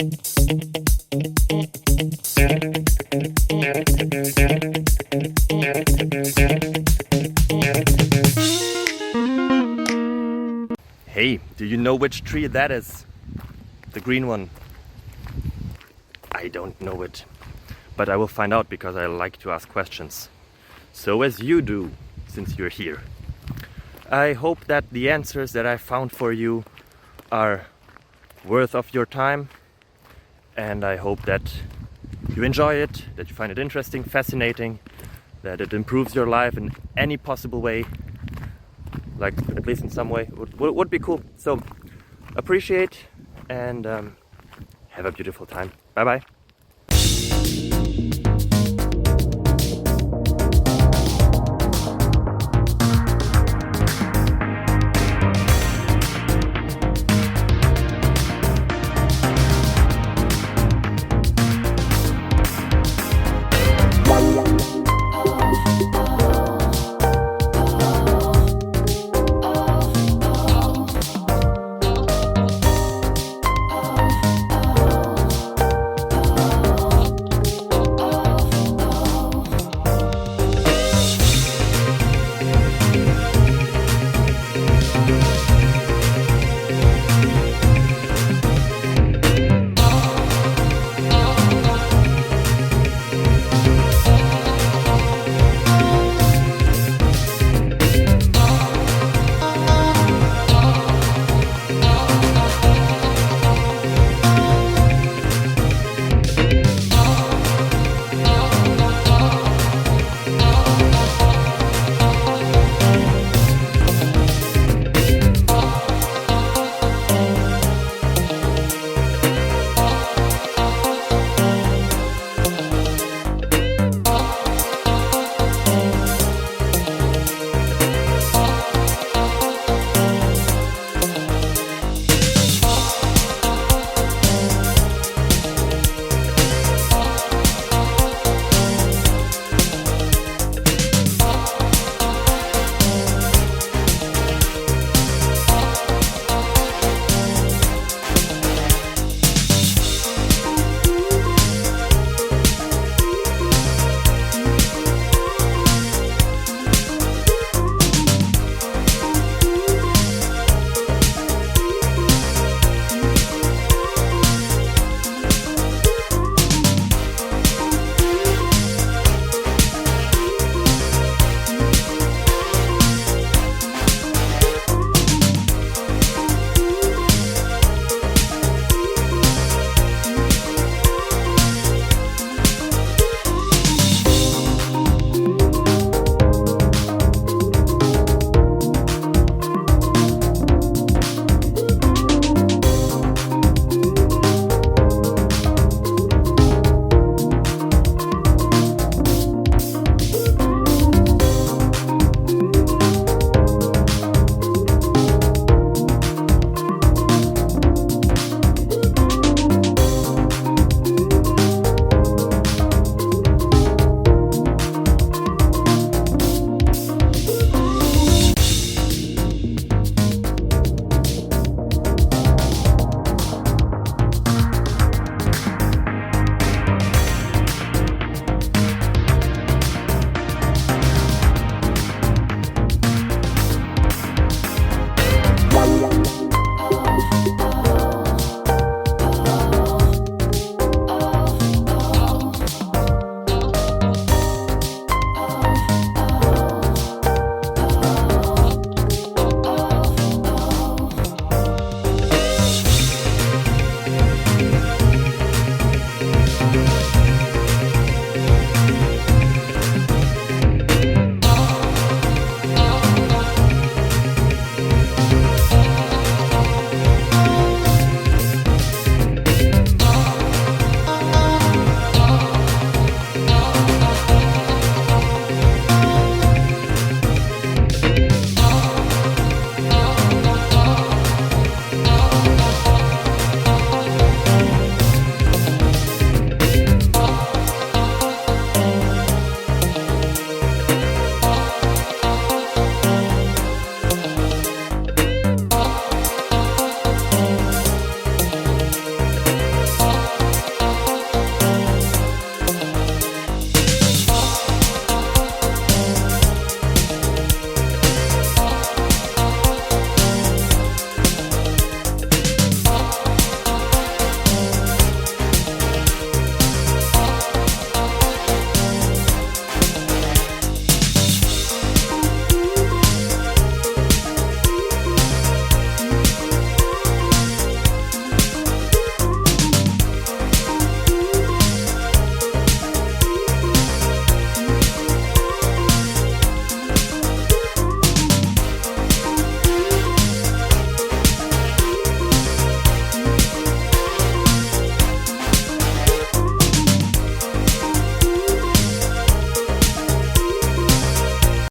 Hey, do you know which tree that is? The green one. I don't know it, but I will find out because I like to ask questions. So as you do, since you're here. I hope that the answers that I found for you are worth of your time, and I hope that you enjoy it, that you find it interesting, fascinating, that it improves your life in any possible way, like at least in some way, would be cool. So appreciate and have a beautiful time. Bye bye.